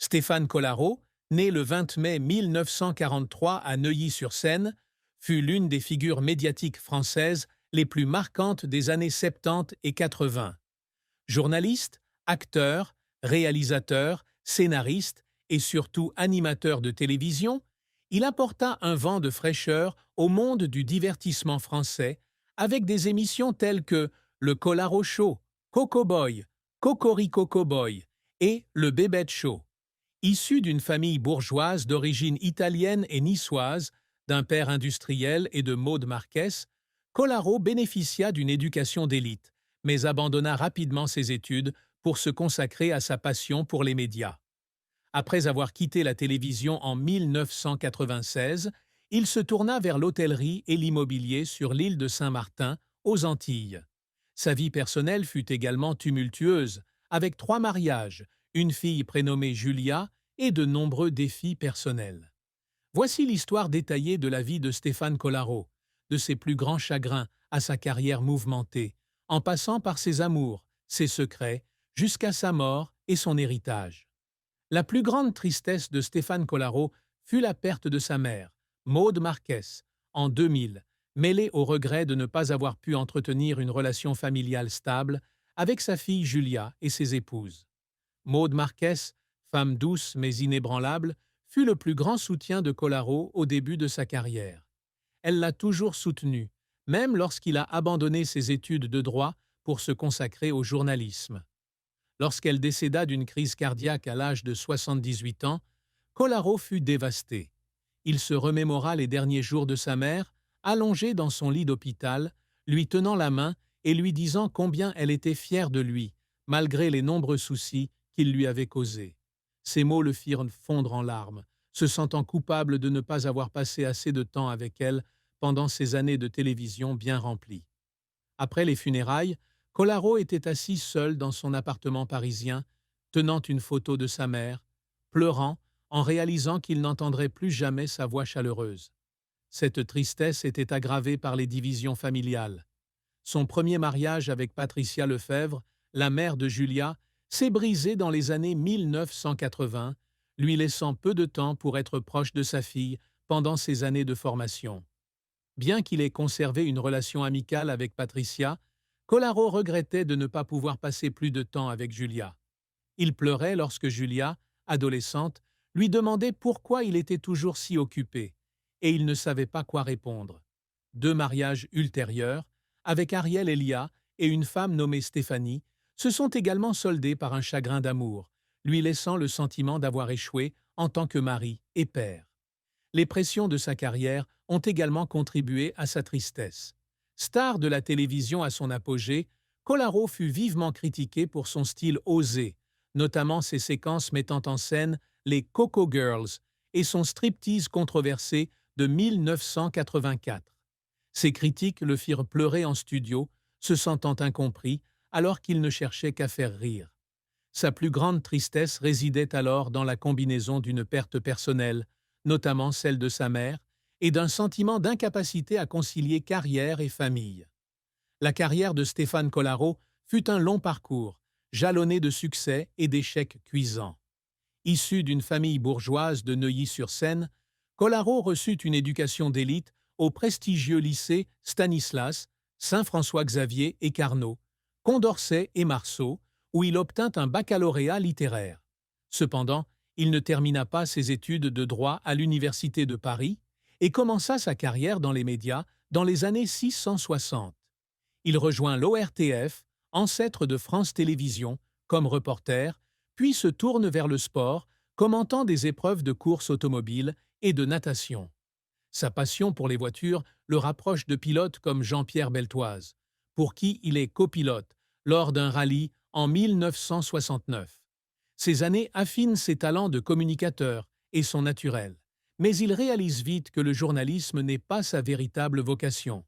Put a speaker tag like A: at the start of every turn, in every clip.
A: Stéphane Collaro, né le 20 mai 1943 à Neuilly-sur-Seine, fut l'une des figures médiatiques françaises les plus marquantes des années 70 et 80. Journaliste, acteur, réalisateur, scénariste et surtout animateur de télévision, il apporta un vent de fraîcheur au monde du divertissement français avec des émissions telles que Le Collaro Show, Coco Boy, Cocorico Boy et Le Bébête Show. Issu d'une famille bourgeoise d'origine italienne et niçoise, d'un père industriel et de Maud Marquès, Collaro bénéficia d'une éducation d'élite, mais abandonna rapidement ses études pour se consacrer à sa passion pour les médias. Après avoir quitté la télévision en 1996, il se tourna vers l'hôtellerie et l'immobilier sur l'île de Saint-Martin, aux Antilles. Sa vie personnelle fut également tumultueuse, avec 3 mariages, une fille prénommée Julia et de nombreux défis personnels. Voici l'histoire détaillée de la vie de Stéphane Collaro, de ses plus grands chagrins à sa carrière mouvementée, en passant par ses amours, ses secrets, jusqu'à sa mort et son héritage. La plus grande tristesse de Stéphane Collaro fut la perte de sa mère, Maud Marquès, en 2000, mêlée au regret de ne pas avoir pu entretenir une relation familiale stable avec sa fille Julia et ses épouses. Maud Marquès, femme douce mais inébranlable, fut le plus grand soutien de Collaro au début de sa carrière. Elle l'a toujours soutenu, même lorsqu'il a abandonné ses études de droit pour se consacrer au journalisme. Lorsqu'elle décéda d'une crise cardiaque à l'âge de 78 ans, Collaro fut dévasté. Il se remémora les derniers jours de sa mère, allongée dans son lit d'hôpital, lui tenant la main et lui disant combien elle était fière de lui, malgré les nombreux soucis qu'il lui avait causés. Ces mots le firent fondre en larmes, se sentant coupable de ne pas avoir passé assez de temps avec elle pendant ces années de télévision bien remplies. Après les funérailles, Collaro était assis seul dans son appartement parisien, tenant une photo de sa mère, pleurant en réalisant qu'il n'entendrait plus jamais sa voix chaleureuse. Cette tristesse était aggravée par les divisions familiales. Son premier mariage avec Patricia Lefèvre, la mère de Julia, s'est brisé dans les années 1980, lui laissant peu de temps pour être proche de sa fille pendant ses années de formation. Bien qu'il ait conservé une relation amicale avec Patricia, Collaro regrettait de ne pas pouvoir passer plus de temps avec Julia. Il pleurait lorsque Julia, adolescente, lui demandait pourquoi il était toujours si occupé, et il ne savait pas quoi répondre. 2 mariages ultérieurs, avec Ariel Elia et une femme nommée Stéphanie, se sont également soldés par un chagrin d'amour, lui laissant le sentiment d'avoir échoué en tant que mari et père. Les pressions de sa carrière ont également contribué à sa tristesse. Star de la télévision à son apogée, Collaro fut vivement critiqué pour son style osé, notamment ses séquences mettant en scène les Coco Girls et son striptease controversé de 1984. Ces critiques le firent pleurer en studio, se sentant incompris, alors qu'il ne cherchait qu'à faire rire. Sa plus grande tristesse résidait alors dans la combinaison d'une perte personnelle, notamment celle de sa mère, et d'un sentiment d'incapacité à concilier carrière et famille. La carrière de Stéphane Collaro fut un long parcours, jalonné de succès et d'échecs cuisants. Issu d'une famille bourgeoise de Neuilly-sur-Seine, Collaro reçut une éducation d'élite au prestigieux lycée Stanislas, Saint-François-Xavier et Carnot, Condorcet et Marceau, où il obtint un baccalauréat littéraire. Cependant, il ne termina pas ses études de droit à l'Université de Paris et commença sa carrière dans les médias dans les années 660. Il rejoint l'ORTF, ancêtre de France Télévisions, comme reporter, puis se tourne vers le sport, commentant des épreuves de course automobile et de natation. Sa passion pour les voitures le rapproche de pilotes comme Jean-Pierre Beltoise, pour qui il est copilote lors d'un rallye en 1969. Ces années affinent ses talents de communicateur et son naturel, mais il réalise vite que le journalisme n'est pas sa véritable vocation.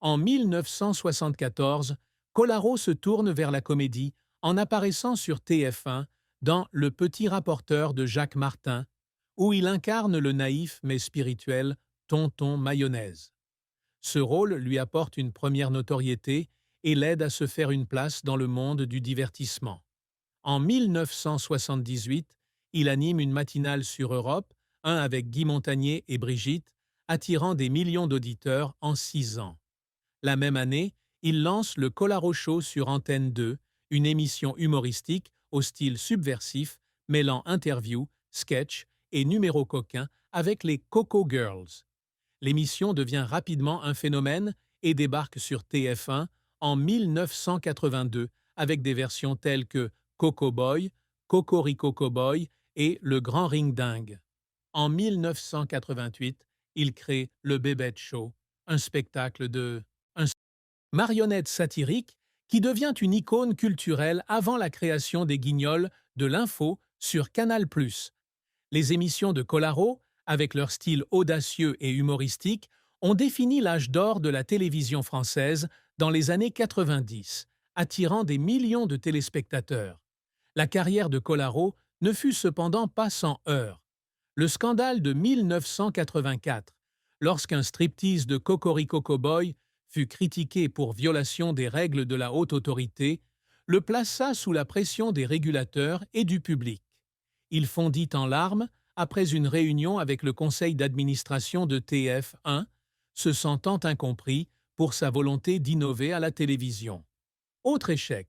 A: En 1974, Collaro se tourne vers la comédie en apparaissant sur TF1 dans Le Petit Rapporteur de Jacques Martin, où il incarne le naïf mais spirituel Tonton Mayonnaise. Ce rôle lui apporte une première notoriété et l'aide à se faire une place dans le monde du divertissement. En 1978, Il anime une matinale sur Europe, un avec Guy Montagnier et Brigitte, attirant des millions d'auditeurs en 6 ans. La même année, il lance le Collaro Show sur Antenne 2, une émission humoristique au style subversif mêlant interviews, sketchs et numéros coquins avec les Coco Girls. L'émission devient rapidement un phénomène et débarque sur TF1 en 1982 avec des versions telles que Coco Boy, Cocorico Cowboy et Le Grand Ring Dingue. En 1988, il crée le Bébête Show, un spectacle de marionnette satirique qui devient une icône culturelle avant la création des Guignols de l'info sur Canal+. Les émissions de Collaro, avec leur style audacieux et humoristique, ont défini l'âge d'or de la télévision française dans les années 90, attirant des millions de téléspectateurs. La carrière de Collaro ne fut cependant pas sans heurts. Le scandale de 1984, lorsqu'un striptease de Cocorico Cowboy fut critiqué pour violation des règles de la haute autorité, le plaça sous la pression des régulateurs et du public. Il fondit en larmes après une réunion avec le conseil d'administration de TF1, se sentant incompris pour sa volonté d'innover à la télévision. Autre échec,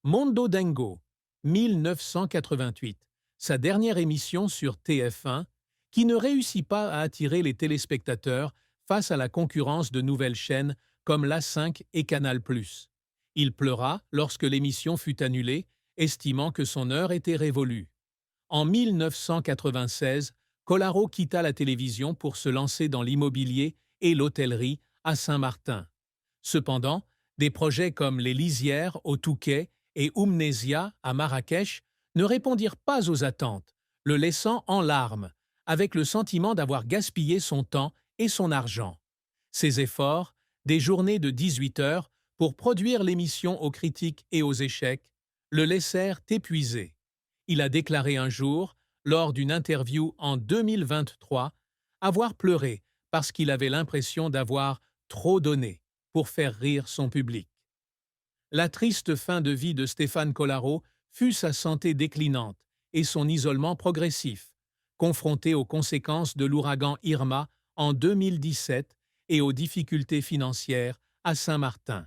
A: Mondo Dengo, 1988, sa dernière émission sur TF1, qui ne réussit pas à attirer les téléspectateurs face à la concurrence de nouvelles chaînes comme l'A5 et Canal+. Il pleura lorsque l'émission fut annulée, estimant que son heure était révolue. En 1996, Collaro quitta la télévision pour se lancer dans l'immobilier et l'hôtellerie à Saint-Martin. Cependant, des projets comme les Lisières au Touquet et Oumnésia à Marrakech ne répondirent pas aux attentes, le laissant en larmes, avec le sentiment d'avoir gaspillé son temps et son argent. Ses efforts, des journées de 18 heures pour produire l'émission aux critiques et aux échecs, le laissèrent épuisé. Il a déclaré un jour, lors d'une interview en 2023, avoir pleuré parce qu'il avait l'impression d'avoir trop donné pour faire rire son public. La triste fin de vie de Stéphane Collaro fut sa santé déclinante et son isolement progressif, confronté aux conséquences de l'ouragan Irma en 2017 et aux difficultés financières à Saint-Martin.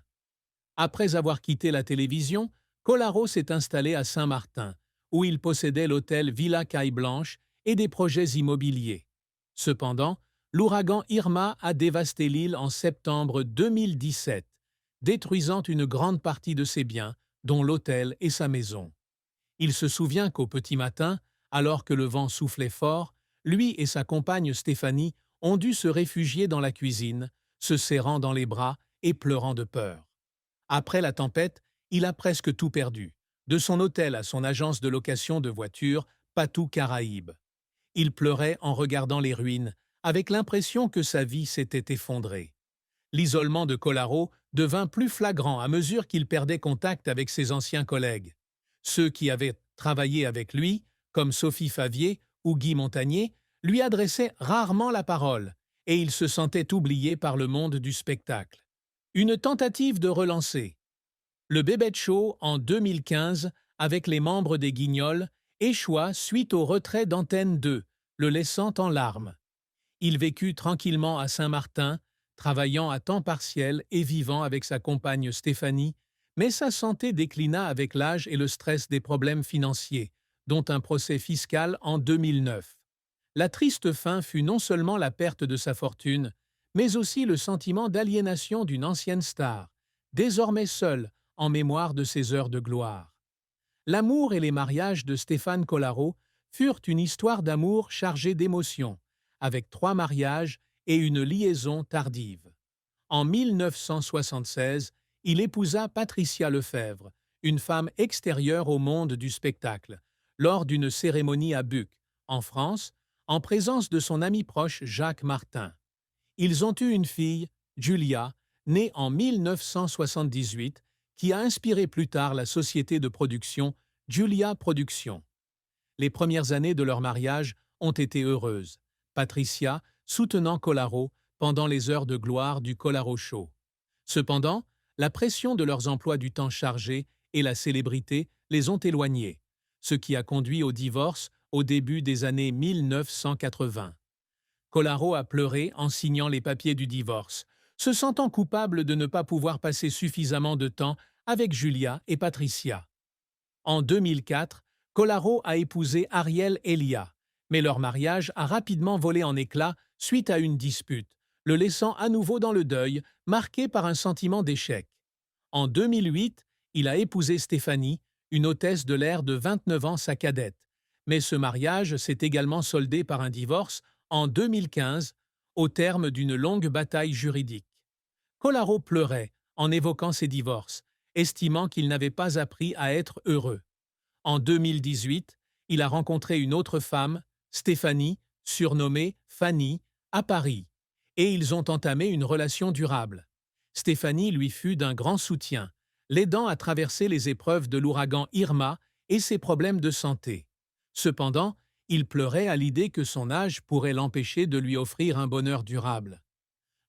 A: Après avoir quitté la télévision, Collaro s'est installé à Saint-Martin, où il possédait l'hôtel Villa Caille-Blanche et des projets immobiliers. Cependant, l'ouragan Irma a dévasté l'île en septembre 2017, détruisant une grande partie de ses biens, dont l'hôtel et sa maison. Il se souvient qu'au petit matin, alors que le vent soufflait fort, lui et sa compagne Stéphanie ont dû se réfugier dans la cuisine, se serrant dans les bras et pleurant de peur. Après la tempête, il a presque tout perdu, de son hôtel à son agence de location de voitures, Patou Caraïbes. Il pleurait en regardant les ruines, avec l'impression que sa vie s'était effondrée. L'isolement de Collaro devint plus flagrant à mesure qu'il perdait contact avec ses anciens collègues. Ceux qui avaient travaillé avec lui, comme Sophie Favier ou Guy Montagnier, lui adressaient rarement la parole, et il se sentait oublié par le monde du spectacle. Une tentative de relancer. Le Bébête Show en 2015, avec les membres des Guignols, échoua suite au retrait d'Antenne 2, le laissant en larmes. Il vécut tranquillement à Saint-Martin, travaillant à temps partiel et vivant avec sa compagne Stéphanie, mais sa santé déclina avec l'âge et le stress des problèmes financiers, dont un procès fiscal en 2009. La triste fin fut non seulement la perte de sa fortune, mais aussi le sentiment d'aliénation d'une ancienne star, désormais seule en mémoire de ses heures de gloire. L'amour et les mariages de Stéphane Collaro furent une histoire d'amour chargée d'émotions, avec 3 mariages et une liaison tardive. En 1976, il épousa Patricia Lefèvre, une femme extérieure au monde du spectacle, lors d'une cérémonie à Buc, en France, en présence de son ami proche Jacques Martin. Ils ont eu une fille, Julia, née en 1978, qui a inspiré plus tard la société de production Julia Productions. Les premières années de leur mariage ont été heureuses, Patricia soutenant Collaro pendant les heures de gloire du Collaro Show. Cependant, la pression de leurs emplois du temps chargés et la célébrité les ont éloignés, ce qui a conduit au divorce au début des années 1980. Kolarov a pleuré en signant les papiers du divorce, se sentant coupable de ne pas pouvoir passer suffisamment de temps avec Julia et Patricia. En 2004, Kolarov a épousé Ariel Elia, mais leur mariage a rapidement volé en éclats suite à une dispute, le laissant à nouveau dans le deuil, marqué par un sentiment d'échec. En 2008, il a épousé Stéphanie, une hôtesse de l'air de 29 ans, sa cadette. Mais ce mariage s'est également soldé par un divorce en 2015, au terme d'une longue bataille juridique. Kolarov pleurait en évoquant ces divorces, estimant qu'il n'avait pas appris à être heureux. En 2018, il a rencontré une autre femme, Stéphanie, surnommée Fanny, à Paris, et ils ont entamé une relation durable. Stéphanie lui fut d'un grand soutien, l'aidant à traverser les épreuves de l'ouragan Irma et ses problèmes de santé. Cependant, il pleurait à l'idée que son âge pourrait l'empêcher de lui offrir un bonheur durable.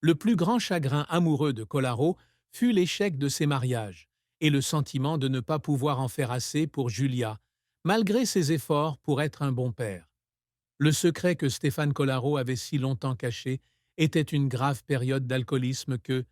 A: Le plus grand chagrin amoureux de Kolarov fut l'échec de ses mariages et le sentiment de ne pas pouvoir en faire assez pour Julia, malgré ses efforts pour être un bon père. Le secret que Stéphane Kolarov avait si longtemps caché était une grave période d'alcoolisme que,